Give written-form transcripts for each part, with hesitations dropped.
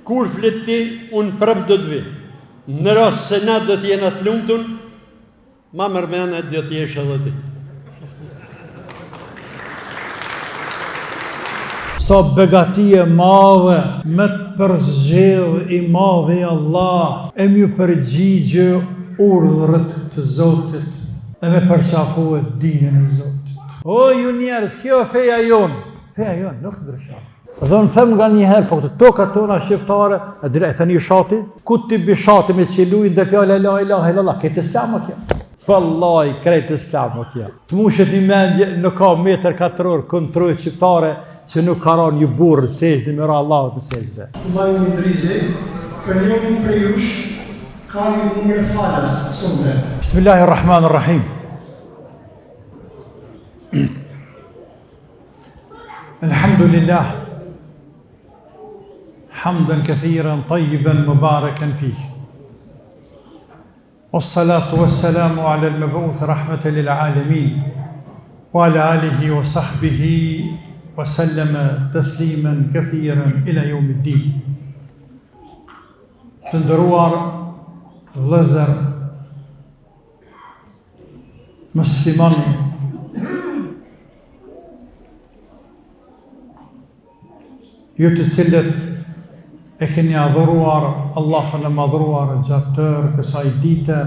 kur flet ti, unë prap do të vi. Në rast se na do të jena të lumtur, ma mërmene do të jesh edhe ti. Sa begati e madhe, me të përzgjedh i madhe Allah, e mjë përgjigjë urdhërët të Zotit, e me përqafu e dinin e Zotit. O, ju njerës, kjo e feja jonë. Feja jonë, nuk ndryshat. Dhe në them nga njëherë, po këtë toka tona shqiptare, e dire, e thëni shati, ku ti bi shati me qiluin dhe fjallë la ilaha illallah, këtë islam o kjo. Wallahi, krejt islam o kjo. Të mushet një mendje, nuk ka metër katëror, kontrojt shqiptare, që nuk ka ra një burë në sejtë, në mëra Allahot në sejtë. Ma ju një drizi, për njën për jush, ka një numër falas, sëmde. Bismillahirrahmanirrahim. Alhamdulillah. Hamdan kathiran, tayyiban, mubarakan fih. Wassalatu wassalamu ala al-mab'uth rahmatan lil alamin, wa ala alihi wa sahbihi وسلم تسليما كثيرا إلى يوم الدين. Të nderuar vëllezër musliman, ju të cilët e keni adhuruar Allahun e madhruar gjatë tërë kësaj dite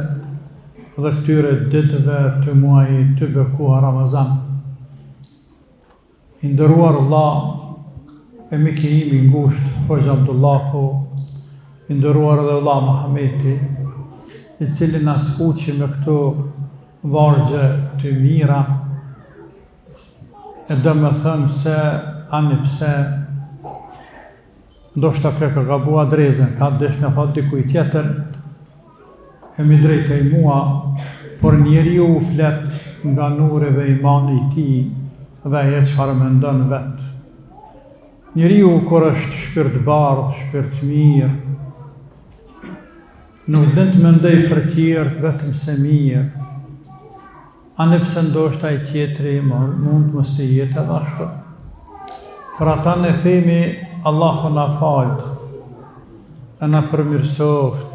dhe këtyre ditëve të muajit të bekuar Ramazan. I ndëruar Allah e miki imi ngusht, Hoxha Abdullahu, i ndëruar edhe Allah Muhameti, i cili na skuqi me këto vargje të mira, e dhe me thënë se ani pse ndoshta ka gabu adrezen, ka desh me thot dikuj tjetër, e mi drejtej mua, por njeriu u flet nga nuri dhe imani i tij, dhe e çfarë mendon vetë. Njeriu kur është shpirt bardh, shpirt mirë, nuk dën të mendoj për tjerë vetëm se mirë. Ani pse ndoshta ai tjetri mund mos të jetë edhe ashtu. Për ata ne themi Allahu na falt, e na përmirësoft,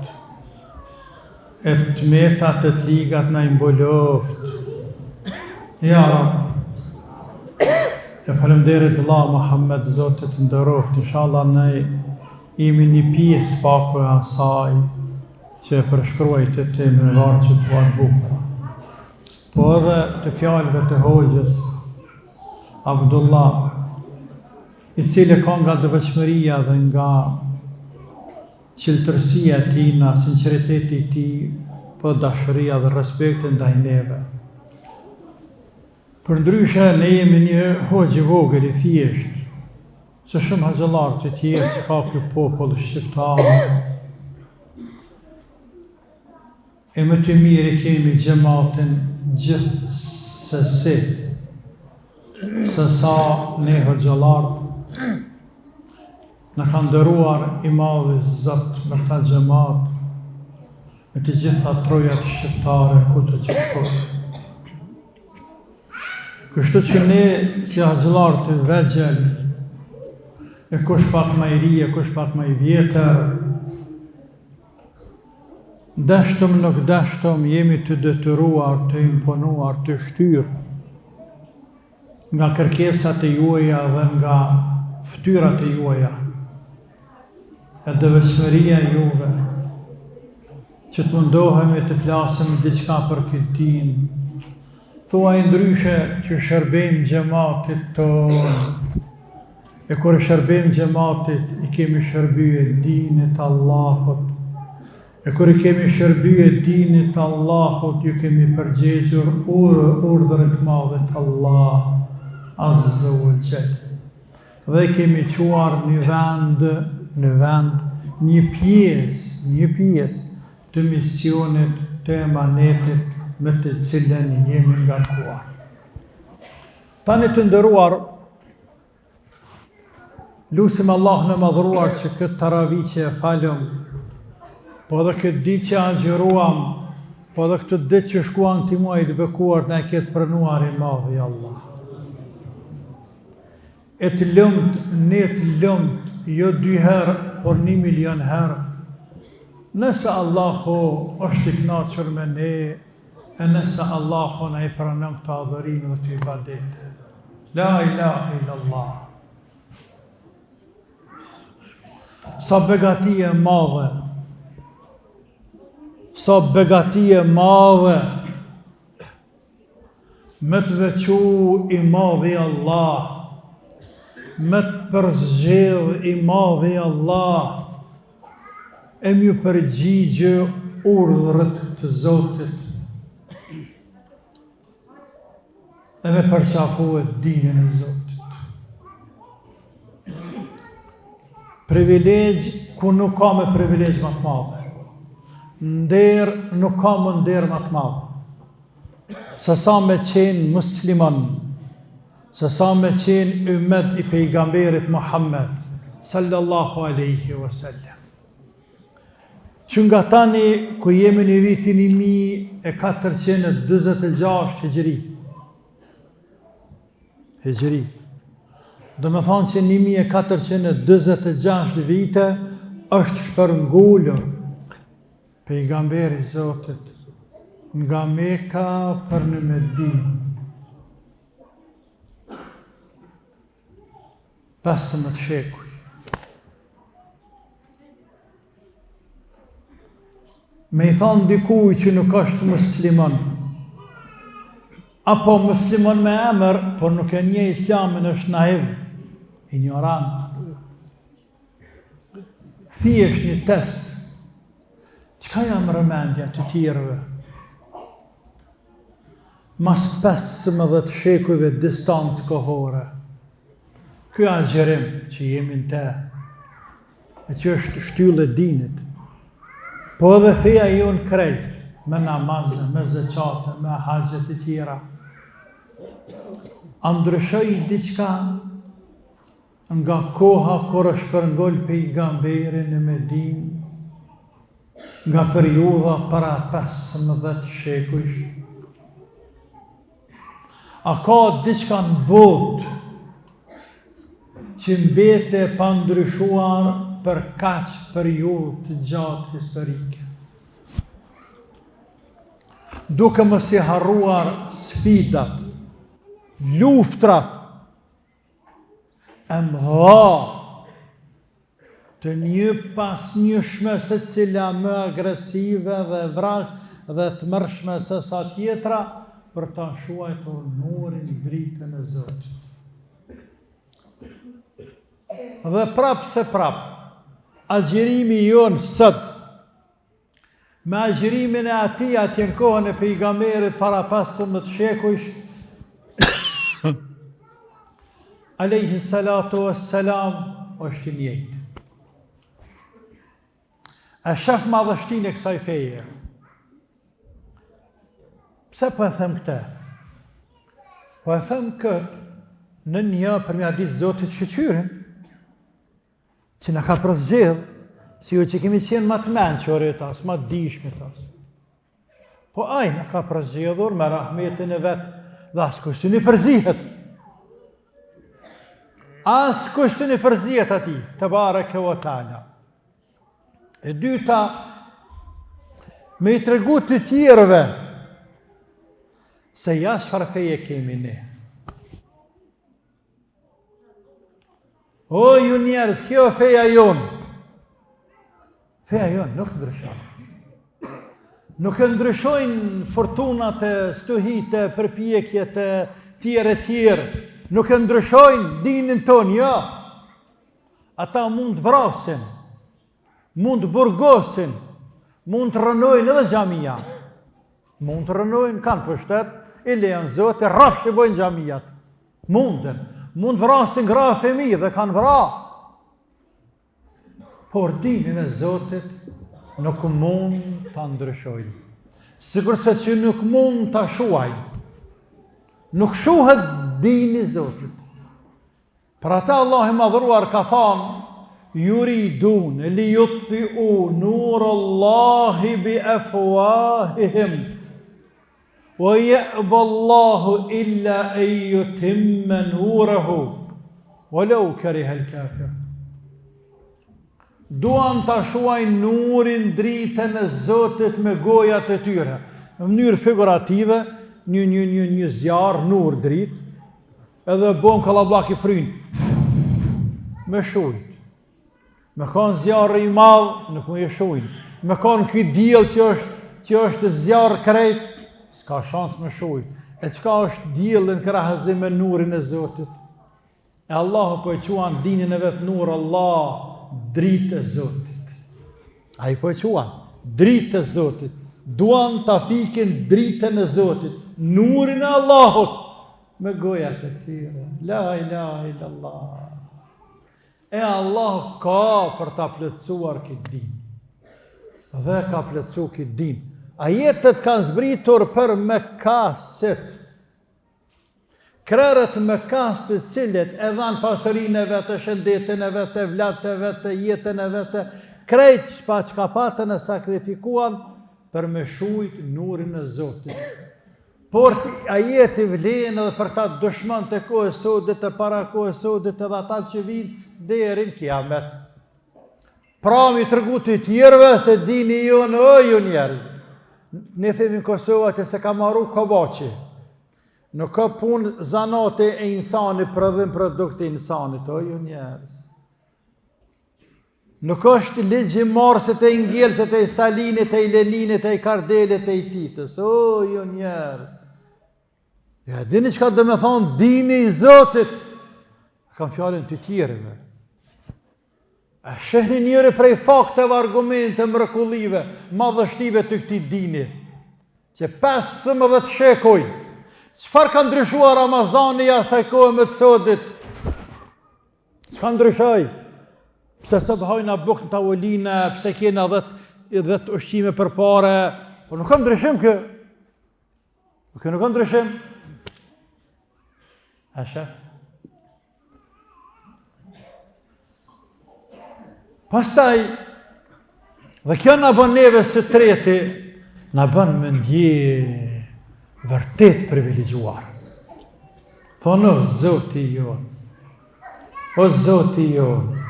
e të metat e të ligat na i mboloft. Ja Rab, e falemderit Allah Muhammed, Zotit ndëroft, inshallah ne jemi një pjesë paku e asaj që e përshkruajt e te me vargje të varë bukra. Po edhe të fjalëve të Hoxhës Abdullah, i cili ka nga devotshmëria dhe nga qiltërsia e tij, nga sinqeriteti i tij, po dashuria dhe respekti ndaj neve. Për ndryshe, ne jemi një hoxhë vogël i thjesht, se shumë haxhallar të tjerë që ka ky popull shqiptar. E më të mirë kemi xhamatin gjithsesi, se sa ne hoxhallar në kanë ndëruar i madhi Zot me këta xhamat, me të gjitha trojat shqiptare ku të që shkojnë. Kështu që ne, si haxhallar të vegjël, e kush pak më i ri, e kush pak më i vjetër, dashtëm nuk dashtëm, jemi të detyruar, të imponuar, të shtyrë nga kërkesat e juaja dhe nga ftyrat e juaja, e devotshmëria e juve, që të mundohemi të flasim diçka për këtë dinë. Thuaj ndryshe që shërbejmë xhamatit tonë, e kur shërbejmë xhamatit, i kemi shërbyer dinit Allahut, e kur i kemi shërbyer dinit Allahut, ju kemi përgjegjur urdhërin e madh të Allah Azza wa Jall. Dhe kemi quar në vend një pjesë të misionit të emanetit me të cilën jemi ngarkuar. Tani të nderuar, lusim Allahun e madhruar që këtë taravih që e falëm, po edhe këtë ditë që agjëruam, po edhe këtë ditë që shkuan këtij muaji të bekuar, na e ketë pranuar i madhi Allah. E të lëmt, ne të lëmt, jo dy herë por 1.000.000 herë. Nëse Allahu është i kënaqur me ne, e nëse Allahu na i pranon këtë adhurim dhe të ibadete. La ilaha illallah. Sa begati e madhe, sa begati e madhe, me të veçu i madhi Allah, me të përzgjedh i madhi Allah, e mju përgjigje urdhërët të Zotit, e me përqafu dinën e Zotit. Privilegj ku nuk ka me privilegj më të madhe. Nder nuk ka më nder më të madhe. Se sa me qenë musliman, se sa me qenë ummet i pejgamberit Muhammed, sallallahu alaihi wasallam. Që nga tani ku jemi në vitin 1426 Hijri. Dhe me thonë që 1426 vite është shpërngullur pejgamberi Zotit nga Meka për në Medinë. 15 shekuj. Me i thonë dikuj që nuk është musliman, apo musliman me emër, por nuk e nje islamin, është naiv, ignorant. Thjesht një test. Çka jam rëmendja të tjerëve? Mas 15 shekujve distancë kohore, ky agjerim që jemi në te, e që është shtyllë e dinit, po edhe feja jonë krejt, me namazë, me zeqate, me haqet e tjera, a ndryshoj diçka nga koha kur është përngoll pejgamberi në Medinë, nga periudha para 15 shekujsh. A ka diçka në botë që mbete pa ndryshuar për kaq periudhë të gjatë historike? Duke mos i harruar sfidat, luftrat e mëdha të një pas njëshme se cila më agresive dhe vrasht dhe të mërshme se sa tjetra, për ta shuajtur nurin dritën e Zotit. Dhe prap se prap, agjerimi jonë sët, me agjerimin e ati atje në kohën e pejgamberit para 15 shekujsh, alayhi salatu wassalam, është i njëjtë. E shef madhështinë e kësaj feje. Pse po e them këtë? Po e them këtë në një për mja ditë Zotit shqyqyrin, që në ka përzgjedh, si ju që kemi qenë më të menqëri tas, më të dishmi tas. Po aj në ka përzgjedhur me rahmetin e vetë dhe asë kushtë një përzihet. Asë kushtë një përzihet ati, të bareke o ta'ala. E dyta, me i tregu të tjerëve, se jashtë farfeje kemi ne. O ju njerës, kjo feja jonë. Feja jonë nuk ndryshojnë. Nuk e ndryshojnë fortunat e stuhit e përpjekjet e tjere. Nuk e ndryshojnë dinin tonë, jo. Ata mund të vrasin, mund të burgosin, mund të rënojnë edhe xhamia. Mund të rënojnë, kanë pushtet, i lejon Zoti, rrafsh i bojnë xhamiat. Mund të vrasin gra fëmijë dhe kanë vra. Por dinin e Zotit nuk mund të ndryshojnë. Sigurisht që nuk mund të shuajnë. Nuk shuhet dini Zotit. Për ata Allah i madhruar ka thanë, yuridun li yutfi'u nur Allahi bi afwahihim wa ya'ba Allahu illa an yutimma nurahu walau kariha al-kafir. duan të shuajnë nurin, dritën e Zotit me gojat e tyre. Në mënyrë figurative, një zjarë, nur, dritë, edhe bon kalablak i frynë, me shujt. Me kanë zjarë i madhë, nuk më e shujnë. Me kanë këtë djelë që është zjarë krejt, s'ka shansë me shujt. E qka është djelë në krahëzim me nurin e Zotit? E Allahu po e quan dinin e vetë nur, Allah, dritë e Zotit. A i po e quan, dritë e Zotit. Duan të fikin dritën e Zotit, nurin e Allahut, me gojat e tyre. La ilaha illallah. E Allah ka për ta plotësuar këtë din. Dhe ka plotësu këtë din. Ajetet kanë zbritur për Mekkasit. Krerët Mekkas të cilët e dhanë pasurinë e vetë, shëndetin e vetë, vlatë e vetë, jetën e vetë, krejt që ka patën e sakrifikuan për me shujt nurin e Zotit. Por ajeti vlen edhe për ta dëshman të kohës sodit, të para kohës sodit edhe ata që vinë deri në kiamet. Pra mi tregu të tjerëve se dini jonë, o ju njerëz. Ne themi në Kosovë që se ka marru kovaçi. Nuk ka punë zanate e insani, prodhim produkte e insanit, o ju njerëz. Nuk është ligji marsit e ngjelset e Stalinit, e Leninit, e Kardelit, e Titës, o ju njerëz. Ja, dini që ka dhe me thonë dini i Zotit, kam fjallin të tjerëve. A shehni njëri prej fakteve, argumente, mrekullive, madhështive të këti dini, që 15 shekuj, qëfar ka ndryshua Ramazani asaj kohë me të sodit? Që ka ndryshoj? Pse sot hajna bukë në tavoline, pse kena 10 ushqime për pare, por nuk ka ndryshim kë. Nuk ka ndryshim. A shef? Pastaj, dhe kjo në bën neve së treti, në bën më ndje vërtet privilegjuar. Thonë, o Zoti jonë, o Zoti jonë,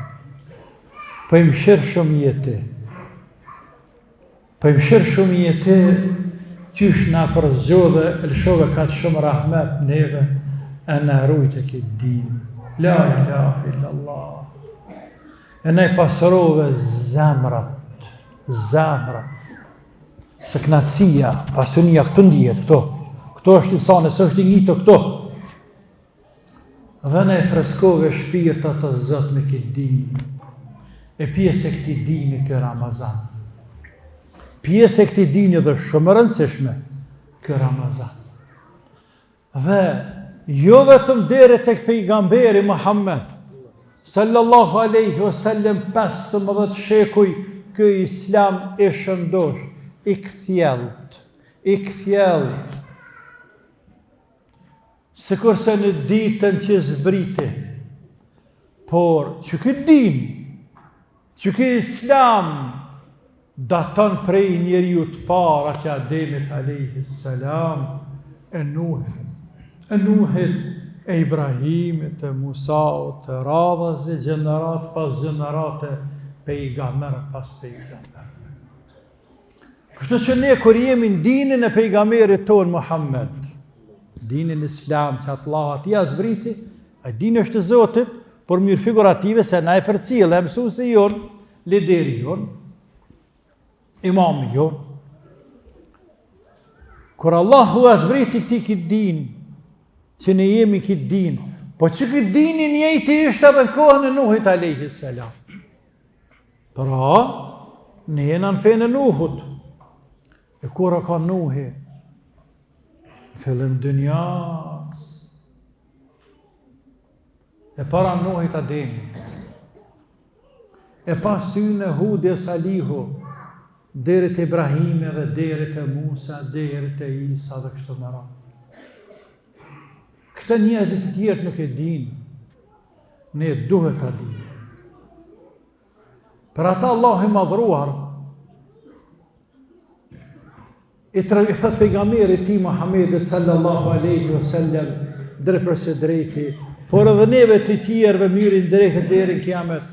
po i mshirë shumë jeti, po i mshirë shumë jeti, qysh nga përzgjodhe, lëshove ka të shumë rahmet neve, e në rujtë e këtë din. La ilaha illallah. E ne pasërove zemrat. Se knatësia, pasunia, këtu ndijet, këto. Këto është insane, së është i njitë këto. Dhe ne freskove shpirta të Zot me këtë din. E pjesë e këti dini kë Ramazan. Pjesë e këti dini dhe shumë rëndësishme kë Ramazan. Dhe jo vetëm deri tek pejgamberi Muhammed sallallahu alaihi wasallam 15 shekuj ky islam i shëndosh, i kthjellët. Sikurse në ditën që zbriti, por që ky din, që ky islam daton prej njeriu të parë që Ademit alaihi salam, e Nuhit, e Ibrahimit, e Musaut, e radhës e gjenerat pas gjenerate, pejgamber pas pejgamber. Kështu që ne kur jemi në dinin e pejgamberit ton Muhammed, dinin islam që Allah atija zbriti, a dini është Zotit, por mirë figurative se na e përcjellë, e mësuesi jon, lideri jon, imami jon. Kur Allahu a zbriti këtë din, që ne jemi këtë din, po që këtë dini njëjti ishte edhe në kohën e Nuhit alayhi salam. Pra, ne jena në fejnë e Nuhut. E kura ka Nuhi? Fillim dënjas. E para Nuhit Ademi. E pas tyne Hudi e Salihu, deri të Ibrahimi dhe deri të Musa, deri të Isa dhe kështu më radhë. Këta njerëzit të tjerë nuk e din, ne duhet ta din. Për ata Allah i madhruar, i thot pejgamberit ti Muhammedit sallallahu alaihi wasallam, drejt për së drejti, por edhe neve të tjerëve myrin drejt deri në kiamet,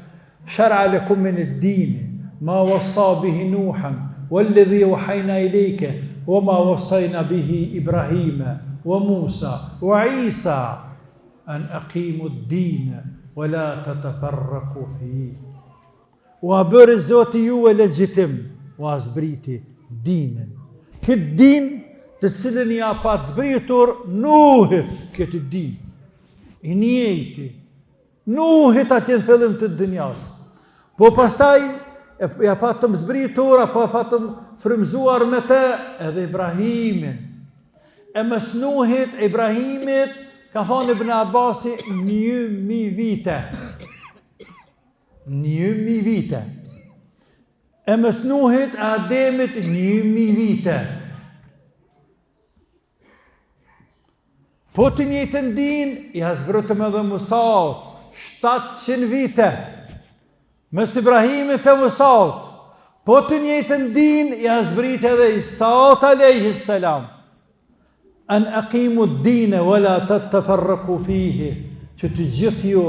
شرع لكم من الدين ما وصى به نوحا والذي أوحينا إليك وما وصينا به إبراهيم وموسى وعيسى أن أقيموا الدين ولا تتفرقوا فيه. وبر الزوتي يو لجتم وازبريتي دينا كالدين تسلني يا بات زبريتور نوهت كالدين إنيتي نوهت أتين فيلم الدنياس po pastaj ja patëm zbritur apo patëm frymzuar me të edhe Ibrahimin. E mes Nuhit, Ibrahimit, ka thonë Ibn Abasi 1000 vite. 1000 vite. E mes Nuhit e Ademit 1000 vite. Po të njëjtën din, ja zbrëtëm edhe Musaut 700 vite. Mes Ibrahimit e Musaut, po të njëjtën din, ja zbrit edhe Isaut alayhi salam. An aqimu ad-dine wala tatafarraqu fihi, që të gjithë ju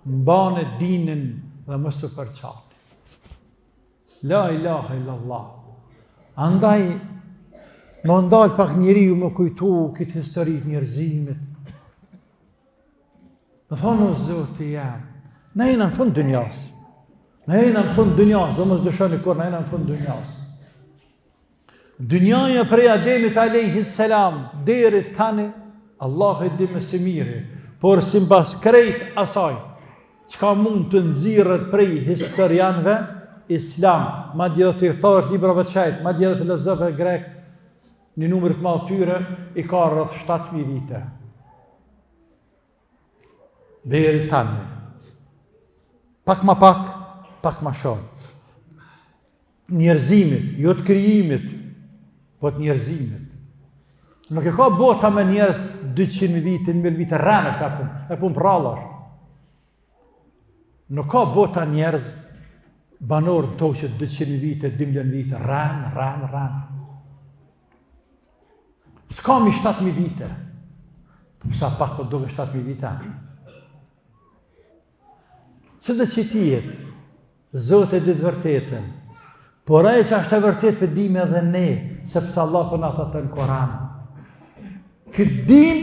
mbani dinin dhe mos u përçani. La ilaha illallah. Andaj më ndal pak njeriu më kujtu këtë histori të njerëzimit. Më thonë o Zoti jam, na jena në fund dynjas. Na jena në fund dynjas, dhe mos dëshoni kur na jena në fund dynjas. Dynjaja prej Ademit alayhi salam deri tani, Allah e di më së miri, por sipas krejt asaj, çka mund të nxirret prej historianëve islam, madje edhe të thtarët librave të shejt, madje edhe filozofëve grek, një numër të madh tyre i ka rreth 7000 vite. Deri tani. Pak ma pak, pak ma shumë. Njerëzimit, jo të krijimit, po të njerëzimit. Nuk e ka bota me njerëz 200 vite, 1000 vite, rreme ka pun, e pun prallash. Nuk ka bota njerëz banor në toqet 200 vite, 2.000 vite, rreme. S'ka mi 7.000 vite. Sa pak po doke 7.000 vite. Se dhe që ti jetë, Zotë e ditë vërtetën, por aje që është e vërtet për dime edhe ne, sepse Allah për në thëtë në Koran. Këtë dim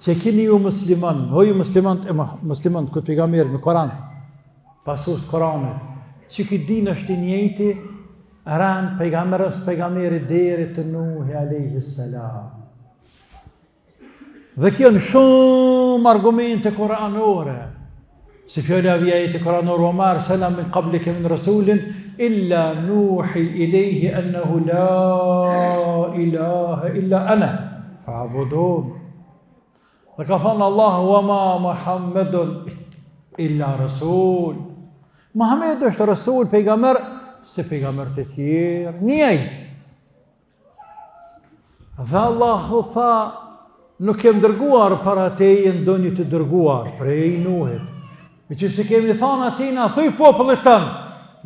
që kini ju musliman, ju musliman këtë pejgamber me Koran, pasus Koranit, që këtë din është i njëjti, ran pejgamberi deri të Nuhi alayhi salam. Dhe kjo në shumë argumente koranore, si fjala vijajeti koranor wa ma arsalna min qablika min rasulin illa nuhi ilayhi annahu la ilaha illa ana fa'budun. Dhe ka thënë Allah wa ma Muhammedun illa rasul. Muhammed është rasul, pejgamber, se pejgamber të tjerë, njëjtë. Dhe Allahu tha, nuk kem dërguar para teje ndonjë të dërguar prej Nuhit. Me që se kemi thanë atina, thuj popullit tënë,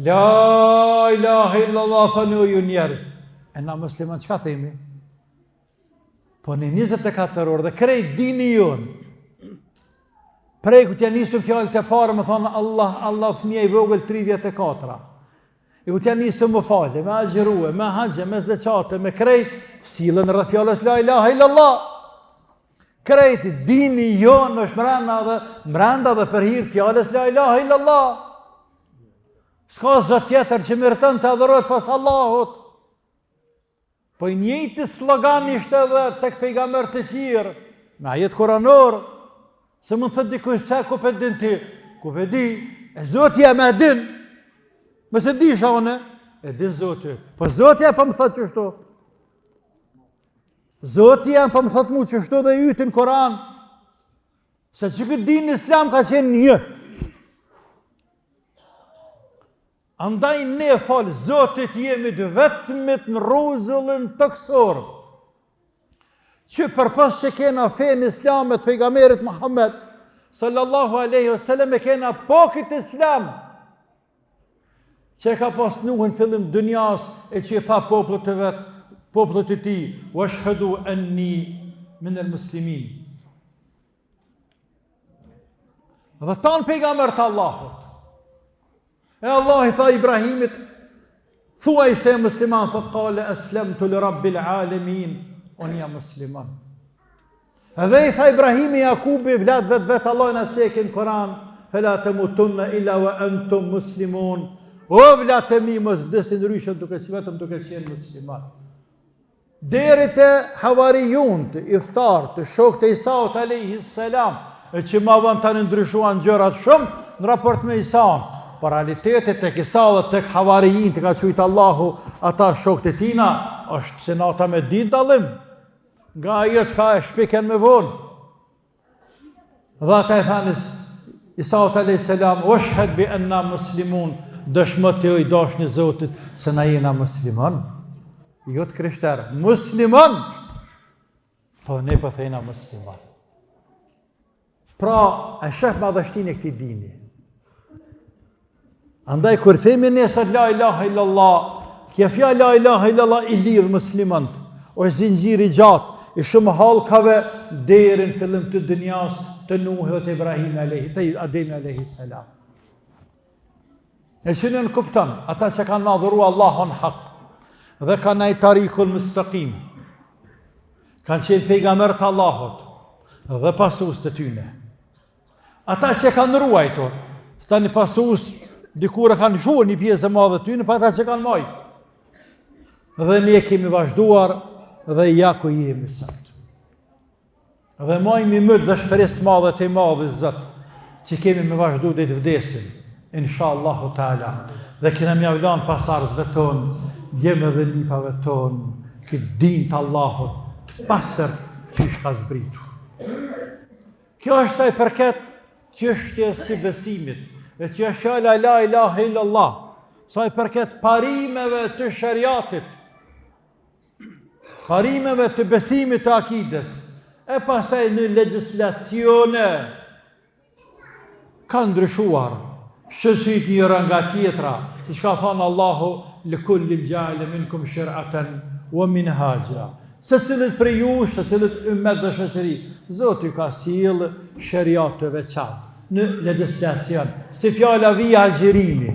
la ilaha illallah, thënë ju njerëz. E na musliman, çka themi? Po në 24 orë dhe krejt dini jonë. Prej ku t'ja nisëm fjallët e parë, më thonë Allah fëmija i vogël 34. E ku t'ja nisëm më falë, me agjeruë, me haqë, me zeqate, me krejt, silën rreth fjallës la ilaha illallah. Krejt dini jonë është mrenda dhe për hirë fjallës la ilaha illallah. S'ka zot tjetër që mërëtën të adhërojt pas Allahut. Po i njëjti slogan ishte edhe tek pejgamber të tjerë, me ajet kuranor, se mund thët dikuj se ku për din ti, ku për di, e Zotja me din, mëse di shone, e din Zotja, po Zotja për më thët qështu. Zotja për më thët mu qështu dhe ytin Koran, se që këtë din në Islam ka qenë një. Andaj ne falë, Zotit jemi të vetëmit në ruzullin të kësorë, që përpës që kena fejnë Islamet pejgamberit Muhammed sallallahu aleyhi wasallam, e kena pokit Islam, që ka pas Nuhin fillim dënjas, e që i tha popullet të vetë, popullet të ti, wa shhadu anni min el muslimin. Dhe tanë pejgamber të Allahut, E Allah I tha Ibrahimit, thuaj se musliman, thë kale aslamtu li rabbil alamin, unë jam musliman. Edhe I tha Ibrahimi Jakubi, vlat vet Allah në cekin Koran, fela tamutunna illa wa antum muslimun. O vlat e mi mos vdesin ryshën vetëm duke qenë musliman. Deri te havarijun, të idhtar, të shokët e Isaut alayhis salam, e që ma vën tani ndryshuan gjërat shumë në raport me Isaun. Por realitetet tek Isa dhe tek havarijin, të ka qujtë Allahu ata shokët e tina, është se nata me ditë dallim. Nga ajo që ka e shpiken me vonë. Dhe ata e thanis, Isaut alayhis salam, ushhed bi anna muslimun, dëshmët të i dashni Zotit se na jena musliman. Jo të krishterë, musliman. Po ne po thejna musliman. Pra, e shef madhështin e këti dini. Andaj, kur themi nesër la ilaha illallah, kja fja la ilaha illallah I lidhë muslimant, është zingjiri gjatë, I shumë halkave deri në fillim të dënjas të Nuhi dhe të Ibrahim të Ademi alayhi salam. E që në kupton, ata që kanë madhuru Allahun hak, dhe kanë ai tarikul mustaqim, kanë qenë pejgamberët Allahut, dhe pasus të tyne. Ata që kanë ruajtur, tani pasus, dikur e kanë shuar një pjesë e madhe tyne, pa ata që kanë majtë. Dhe ne kemi vazhduar, dhe ja ku jemi sot. Dhe majmi mëtë dhe shperes të madhe të I madhe Zot, që kemi me vazhdu dhe të vdesim, inshallahu ta'ala. Dhe kena mjavlan pasarësve tonë, djemë dhe nipave tonë, këtë din të Allahut, pastër që shka zbritu. Kjo është taj përket çështje si besimit, e që është la ilaha illallah, sa I përket parimeve të shariatit, parimeve të besimit të akides, e pasaj në legislacione kanë ndryshuar, shësit njëra nga tjetra, që ka thonë Allahu, likulli ljale minkum shir'atan wa minhaja. Se cilët për jush, se cilët ymmet dhe shoqëri, Zoti ka sjellë shariat të veçantë në legislacion, si fjala vija agjërimi.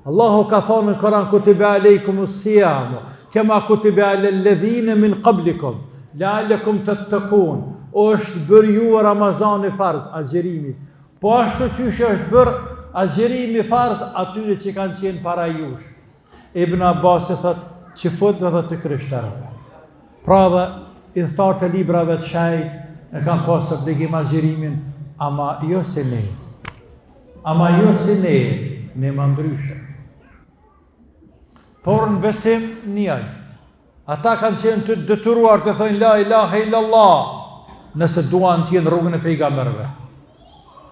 Allahu ka thonë në Koran, kutibe alejkumus siyamu, kema kutibe alel ledhine min qablikum, la'allakum tattaqun. Është bërë ju Ramazani farz, agjërimi. Po ashtu qysh është bërë agjërimi farz atyre që kanë qenë para jush. Ibn Abbas thot që fotëve dhe të krishterëve. Pra dhe idhtar të librave të shajt e kanë pasë obligim agjërimin, ama jo se ne. Ama jo se ne më ndryshe. Por në besim njëj. Ata kanë qenë të detyruar të thojnë la ilaha illallah, nëse duan të jenë rrugën e pejgamberëve.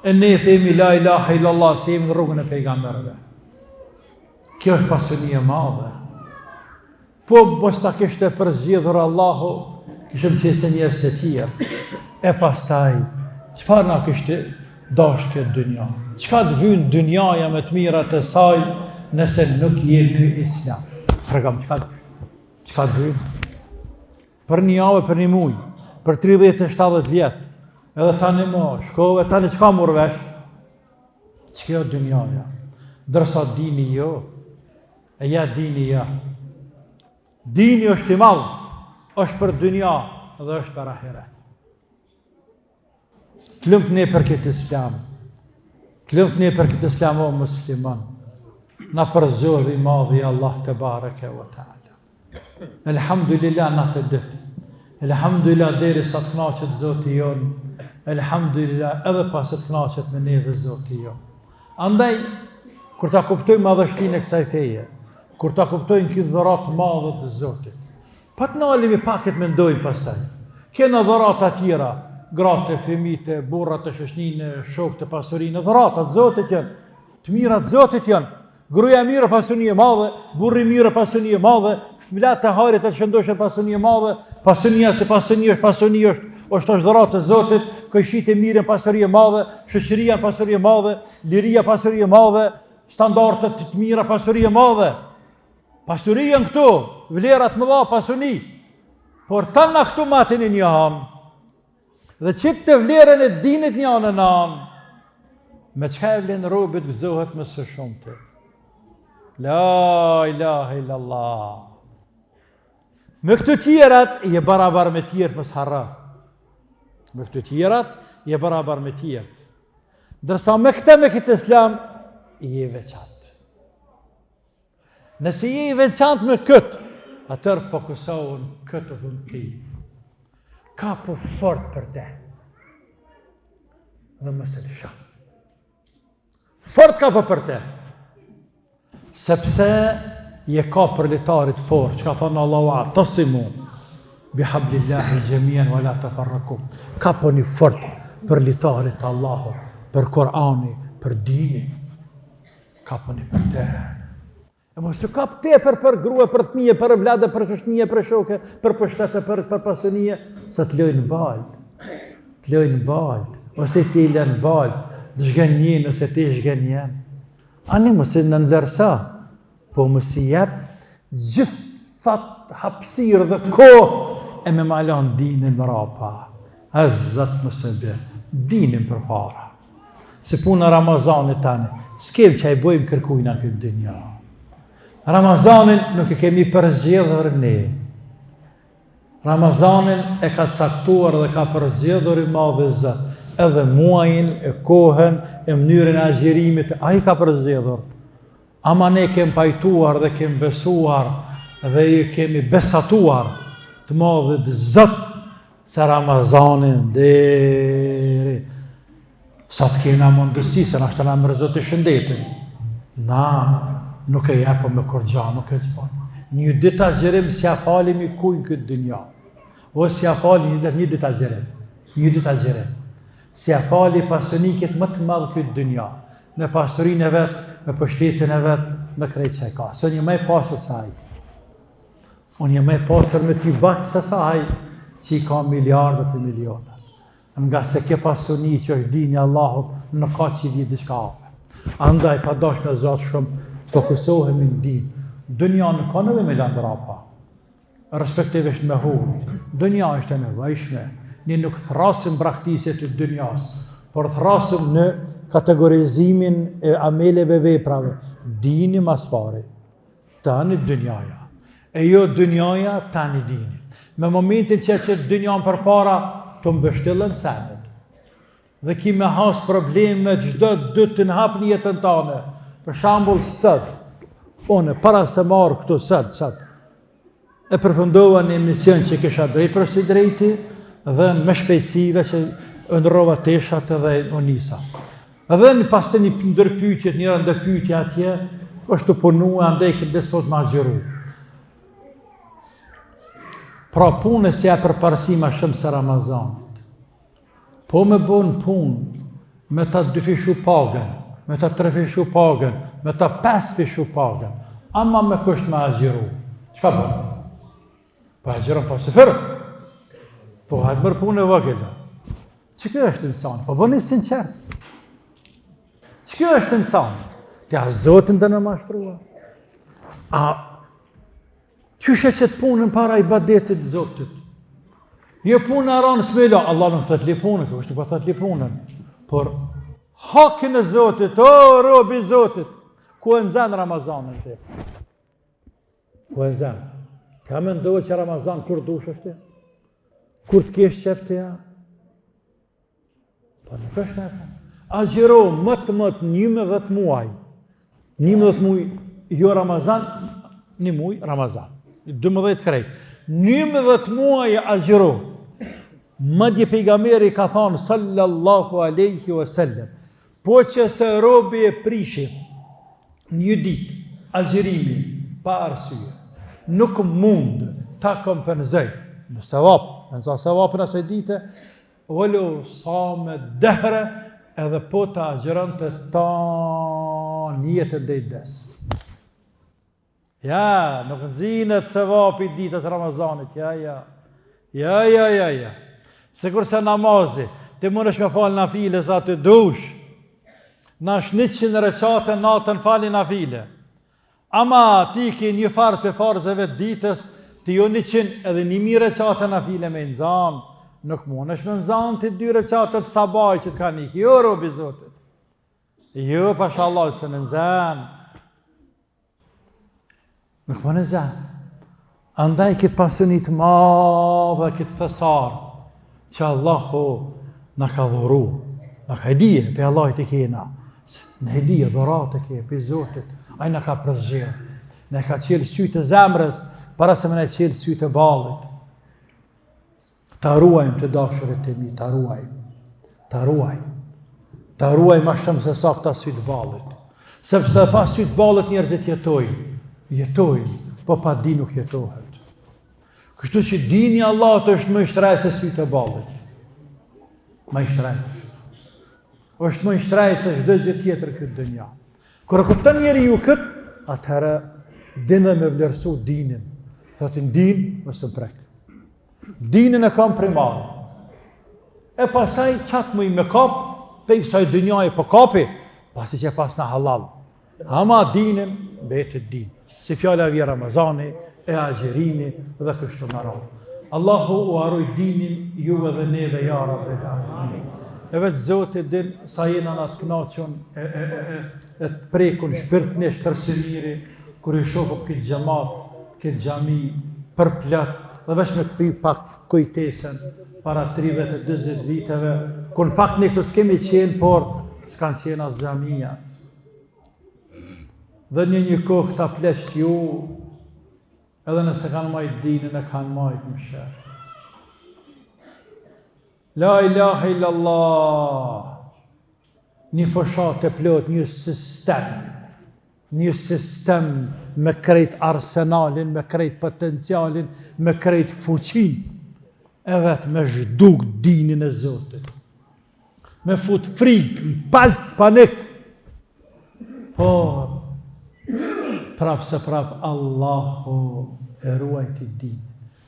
E ne themi la ilaha illallah, se jemi në rrugën e pejgamberëve. Kjo është pasuni e madhe. Po mos ta kishte përzgjedhur Allahu, kishëm qenë njerëz të tjerë. E pastaj, çfarë na kishte dashur këtë dynja? Çka të vyn dynjaja me të mirat e saj nëse nuk jemi në Islam? Tregam çka të vyn? Për një javë, për një muj, për 30-70 vjet. Edhe tani më, shkove tani çka morvesh? Ç'kjo dynjaja? Dërsa dini jo, e ja dini ja. Dini është I madh, është për dynja dhe është për ahiret. Të lumt ne për këtë Islam. Të lumt ne për këtë Islam o musliman. Na përzodhi I madhi Allah te bareke ve taala. Elhamdulillah na të ditë. Elhamdulillah deri sa të kënaqet Zoti jon. Elhamdulillah edhe pas të kënaqet me neve Zoti jon. Andaj kur ta kuptojmë madhështinë e kësaj feje, kur ta kuptojmë këtë dhuratë madhe të Zotit, pa të nalimi paket mendojmë pastaj. Kena dhurata tjera, gratë, fëmijë, burrat e shoqërinë, shokët e pasurinë, dhuratat Zotit janë, të mirat Zotit janë. Gruaja mirë pasuni e madhe, burri mirë pasuni e madhe, fëmijët e harit të shëndoshën pasuni e madhe, pasunia se pasuni është dhuratë e Zotit, këqijtë e mirë pasuri e madhe, shoqëria pasuri e madhe, liria pasuri e madhe, standardet të mira pasuri e madhe. Pasuria në këtu, vlerat më dha pasuni, por ta në këtu matin e një hanë, dhe qitë të vlerën e dinit një anë në anë, me qka e vlenë robit gëzohet më së shumë të. La ilaha illallah. Me këtu tjerat, je barabar me tjerët mos harra. Me këtu tjerat, je barabar me tjerët. Dërsa me këtë islam, je veçant. Nëse je veçant me këtë, atër fokusohen këtë vëndti. Ka për fort për te. Dhe mëse lësha. Fort ka për te. Sepse je ka për litarit fort, që ka thonë Allahu atasimu bihablillahi gjemien wa la tafarrakum. Ka për një fort për litarit Allahu, për Korani, për dini. Ka për një për te. E mos të kap tepër për grua, për fëmijë, për vlade, për shoqënie, për shoke, për pushtete, për pasënie, sa të lojnë balt. Të lojnë balt, ose ti lën balt, të zhgënjen ose ti zhgënjen. Ani mos e nënversa, po mos i jep gjithat hapësirë dhe kohë e me malon dinin mrapa. Azzat mos e bë, dinin përpara. Se puna Ramazanit tani, s'kem që i bojmë kërkujna këtë dynja. Ramazanin nuk e kemi përzgjedhur ne. Ramazanin e ka caktuar dhe ka përzgjedhur i madhi Zot. Edhe muajin, e kohën, e mënyrën e agjerimit, ai ka përzgjedhur. Ama ne kem pajtuar dhe kem besuar dhe i kemi besatuar të madhit Zot se Ramazanin deri sa të kena mundësi, se na shtë na mërzot i shëndetin. Na nuk e jepëm me kurgja, nuk e zbojmë. Një dit agjerim si a falim i kujnë këtë dynja. O si a falim një dit agjerim. Një dit agjerim. Si a fali pasënikit më të madhë këtë dynja. Me pasurin e vetë, me pështetin e vetë, me krejtë që e ka. Se një me pasër saj. Unë një me pasër me ty bakë se saj, që i ka miliardët e milionët. Nga se ke pasuni që është dini Allahut, nuk ka që i di diçka afer. Andaj pa dash me zatë shumë, të fokusohemi në din. Dënja nuk ka nëve me lanë brapa. Respektivisht me hurët. Dënja është e nevojshme. Ne nuk thrasim braktiset të dënjas, por thrasim në kategorizimin e ameleve veprave. Dini mas pari. Tani dënjaja. E jo dënjaja, tani dini. Me momentin që dënjan për para, të mbështillën senet. Dhe ki me has probleme gjdo dytë në hap një jetën tane. Për shambull sët, une, para se marë këtu sët, e përfundova një emision që kisha drejt për si drejti, dhe me shpejtësive që ndrova teshat edhe unisa. Edhe në pas të një ndërpytjet, njëra ndërpytje atje, është të punu e andej këtë despot ma gjëru. Pra punë si e përparsima shumë se Ramazanit. Po me bon punë, me ta 2 fishu pagën, me ta 3 fishu pagën, me ta 5 fishu pagën, ama me kështë me agjeru. Qka bon? Po agjeron po se fërë. Po hajtë mërë punë e vëgjela. Që kjo është insan? Po bëni sinqert. Që kjo është insan? Tja Zotin dhe në mashtruar. A qyshe që të punën para i badetit Zotit. Jo punë aronë s'mela, Allah nuk thët li punën, kështë nuk thët li punën. Por hakin e Zotit, o robi Zotit, ku e nëzën Ramazanën të? Ku e nëzën? Ka me ndohë që Ramazan kur dush është? Kur të kesh qeftë ja? Po nuk është e fa. Agjero më të 11 muaj. 11 muaj, jo Ramazan, një muaj Ramazan. 12 krejt. 11 muaj agjero. Madje pejgamberi ka thonë sallallahu alaihi wasallam, po që se robi e prishi një ditë agjerimi pa arsye, nuk mund ta kompenzoj në sevap, në sevapën asaj dite, vëllu sa me dehre edhe po ta agjeron të ta njetën dhe i desë. Ja, nuk nëzinet sevapi ditës Ramazanit, ja. Sikur se namazi, ti mund është me falë na file sa të dush, na është 100 recate natën fali na file. Ama ti ki një farz për farzëve ditës, ti jo 100 edhe 1000 recate na file me nëzanë, nuk mund është me nëzanë ti 2 recate të sabaj që të ka niki, jo robi Zotit. Jo, pasha Allah, se në nëzanë. Nuk po në zem. Andaj këtë pasionit madhe, këtë thesar, që Allahu në ka dhuru, në ka hedije, pe Allah të kena, në hedije, dhurat të ke, pe Zotit, a në ka përzirë, në ka qelë sytë zemrës, para se me në qelë sytë balit. Ta ruajmë të dashurit të mi, ta ruajmë, ta ruajmë. Ta ruajmë ma shumë se sa këta sytë balit. Sepse pas sytë balit njerëzit jetojnë, po pa di nuk jetohet. Kështu që dini Allah është më i shtrejt se sytë balit. Më i shtrejt. është më i shtrejt se çdo gjë tjetër këtë dënja. Kur e kupton njeriu këtë, atëherë dinë me vlerësu dinin. Thotin din, mësë prek. Dinin e kam primar. E pastaj qatë më i me kap, pe i kësaj dënjaj për kapi, pasi që pas në halal. Ama dinin, betet din. Si fjala vje Ramazani, e agjerimi dhe kështu në radhë. Allahu u haroj dinin juve dhe neve, ja Rabbel Alamin. E vetë Zotit din sa jena në të knaqën, e të prekun shpirtnesh për së miri, kur i shohëm këtë gjemat, këtë gjami, për plët, dhe vesh me këthy pak kujtesen, para 30-40 viteve, kur në fakt ne këtu s'kemi qenë, por s'kanë qenë as gjamia. Dhe një kohë këta pleqt ju, edhe nëse kanë majtë dinin e kanë majtë më shërë. La ilaha illallah, një foshat e plot, një sistem me krejt arsenalin, me krejt potencialin, me krejt fuqin, e vetë me zhduk dinin e Zotit. Me fut frikë, në palc, panik. Por, prap se prap, Allahu e ruajt i din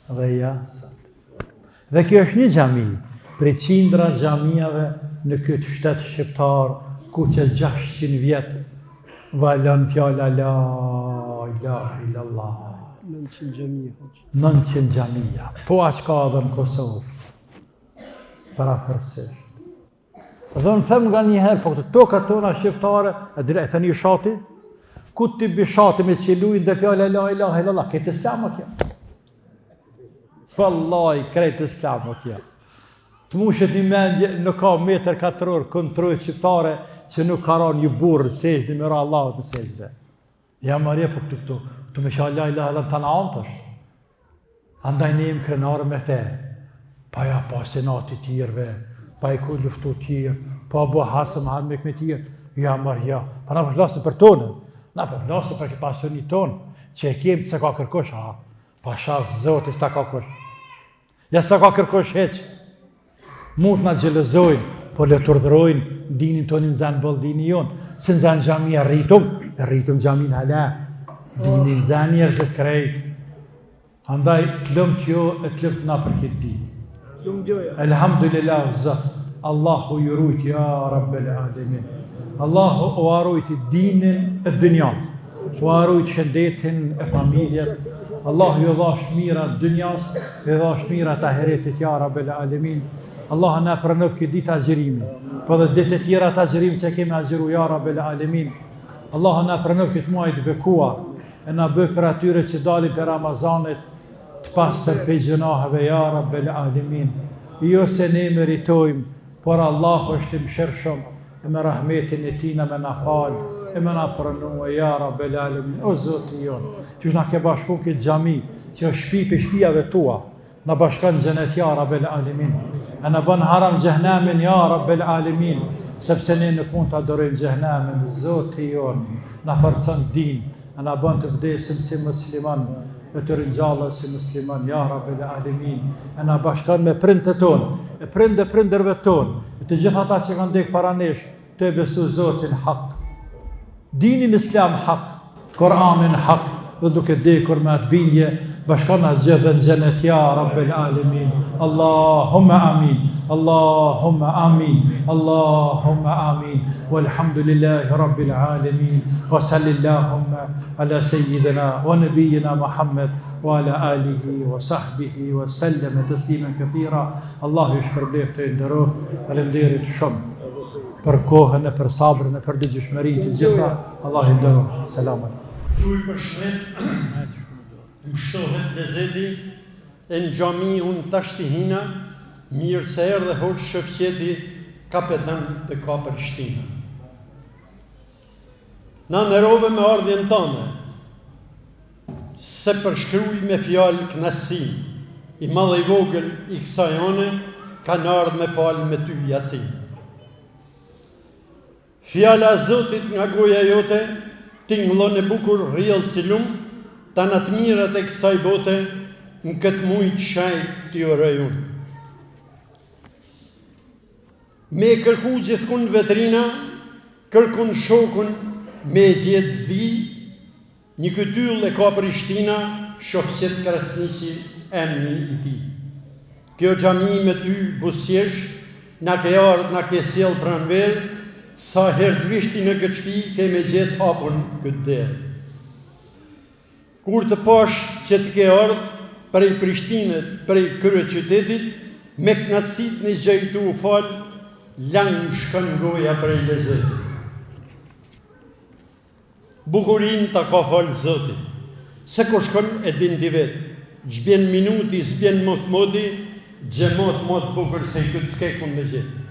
dhe jasat. Dhe kjo është një gjami, për qindra gjamiave në këtë shtetë shqiptar, ku që 600 vjetë valon fjalla la ilaha illallah. 900 gjamia. 900 gjamia. Po aq ka edhe në Kosovë. Para përsisht. Dhe në them nga njëherë, po këtë toka tona shqiptare, e thëni shati, ku të bi shati me qelujnë dhe fjalla la ilaha illallah, këtë islamë kjo. Wallahi, krejtë islamë kjo. Të mushet një mendje, nuk ka metër katëror kontrojt shqiptare që nuk ka ra një burë sejtë, në mëra Allahot në sejtë. Ja marje për këtu me shala ilaha dhe në të në antë është. Andaj ne jem krenarë me te, pa ja pa senati tjerve, pa i ku luftu tjerë, pa bo hasëm hadmek me tjerë. Ja marja, pa na përflasë për tonë, na përflasë për këtë pasionit tonë, që e kemë se ka kërkosh, pa shasë zotis ta ka kërkosh. Ja se ka kërkosh heqë. Mund në gjelëzojnë, po le të urdhërojnë dinin tonë në zanë bëllë dini jonë. Se në zanë gjami rritëm gjamin hala, dinin zanë njerëzit krejtë. Andaj të lëmë t'jo e të lëmë t'na për këtë din. Elhamdulillah zëtë, Allahu ju rujt, ja Rabbel Alamin. Allahu u arujt dinin e dënjan, u arujt shëndetin e familjet. Allahu ju dhasht mira dënjas, ju dhasht mira të ahiretit, ja Rabbel Alamin. Allah na pranov këtë ditë agjerimi, po dhe ditë tjera të agjerimi që kemi agjeru, ja Rabbel Alamin. Allah na pranov këtë muaj të bekuar, e na bëj për atyre që dalin për Ramazanit, të pastër për gjënaheve, ja Rabbel Alamin. Jo se ne meritojmë, por Allah është i mëshirshëm, e me rahmetin e tina me na falë, e me na pranua, ja Rabbel Alamin. O Zoti jonë, që na ke bashku këtë gjami, që është shtëpi për shtëpiave tua, në bashkan gjenet, ja Rabbel Alamin. E në bën haram gjehnamin, ja Rabbel Alamin, sepse ne nuk mund të adorojmë gjehnamin, Zoti jonë, në forcon din, e në bën të vdesim si musliman, e të rinjallën si musliman, ja Rabbel Alamin, e në bashkan me prindët tonë, e prindërve tonë, e të gjitha ta që kanë dekë para nesh, të besu Zotin hak, dinin islam hak, Koranin hak, dhe duke dekur me atë bindje, bashkana gjithë në gjenet, ja Rabbel Alamin. Allahumma amin, Allahumma amin, Allahumma amin. Walhamdulillahi Rabbil Alamin. Wa sallillahumma ala Sayyidina wa Nabiyina Muhammad wa ala alihi wa sahbihi wa sallam tasliman kathira. Allahu ju shpërbleft të nderoft. Faleminderit shumë për kohën e për sabrën e për dëgjshmërinë të gjitha. Allahu nderoft. Selam aleikum. Tuj për shmet, më shtohet lezeti, e në gjami unë tashti hina, mirë se erë dhe hoqë shëfqeti kapetan të ka Prishtina. Na nërove me ardhjen tane, se përshkruj me fjalë knasim, i madhe i vogël i kësaj ane, kanë ardhë me falë me ty jacin. Fjala Zotit nga goja jote, tingëllon e bukur rrjell si lumë, ta në të mirat e kësaj bote, në këtë mujtë shajt t'i oroj unë. Me kërku gjithkun vetrina, kërkun shokun me zjetë zdi, një këtyll e ka Prishtina, shofqet Krasnisi emni i ti. Kjo gjami me ty busjesh, na ke ardhë, na ke sjell pranverë, sa herë të vishti në këtë shpi, ke me gjetë hapun këtë derë. Kur të pash që të ke ardhë, prej Prishtinët, prej krye qytetit, me knatësit në gjejtu u falë, langë shkën goja prej lezetit. Bukurin të ka falë Zotit, se ko shkën e din di vetë, gjbjen minuti, zbjen mot-moti, gjemot mot bukur se i këtë skekun me gjithë.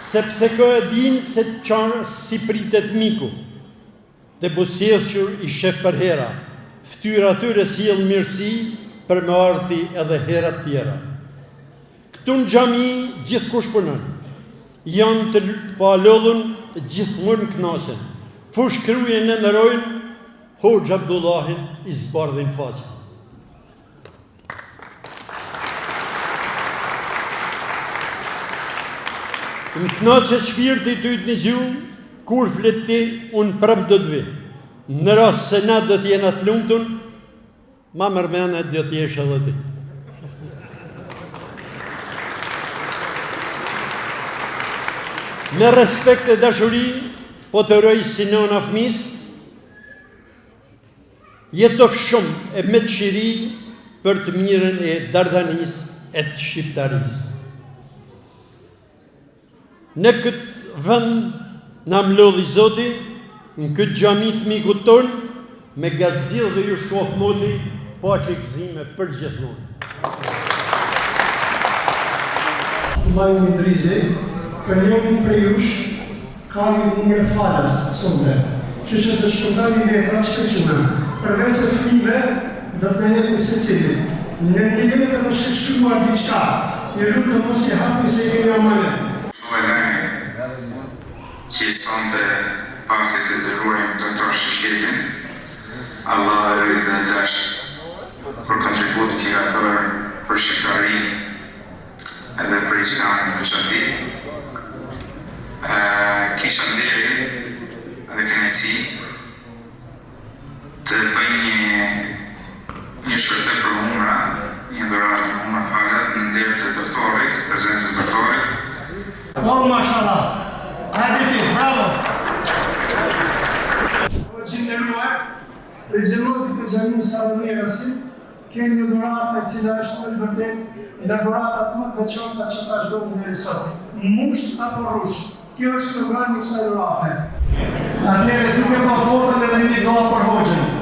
Sepse kë e din se qarë si pritet miku, dhe busjedhshur i shef për hera, ftyra atyre sjell mirësi për me arti edhe herat tjera. Këtu në gjami gjithë kush punon, janë të palodhën gjithë mërë në knashen, fush kryjen e nërojnë, Hoxh Abdullahin i zbardhin faqe. Më knaqe shpirti ty të një gjuhë, kur flet ti, unë prap do të vi. Në rast se na do t'jena të lumtun, ma mërmene do t'jesh edhe ti. Me respekt e dashuri, po të roj si nona fëmis, jetof shumë e me të shiri për të mirën e Dardanis e të shqiptaris. Në këtë vënd në mlodhi Zoti, në këtë gjamit mikut tonë, me gazil dhe ju shkof moti, pa që i këzime për gjithmonë. Maju një brize, për njërin për jush, ka një numër falas, sonde, që të shkëndaj një letra shkëqëna, përveç se fëmive, do të jetë në se cili. Në një letra dhe shkështuar diqka, një lutë të mos i hapë se i kemi amane. Që sonde pasit e të ruajmë doktor Shishketin, Allah e rritë dhe dash për kontributit që ka kërë për shqiptari edhe për islamin në veçanti. Kisha nderi edhe kënaqësi të bëj një shpërtej për humra, një dhuratë për humra falet në ndër të doktorit, prezencën e doktorit. Mashallah. Hajde, bravo! O që nderuar, dhe gjemoti të gjamin Saronirasin, kemi një dhuratë e cila është në vërtet nga dhuratat më të veçanta që ta shdo të njëri sot. Musht apo rush, kjo është programi kësaj dhurate. Atëherë duke pa fotën edhe një doa për Hoxhën.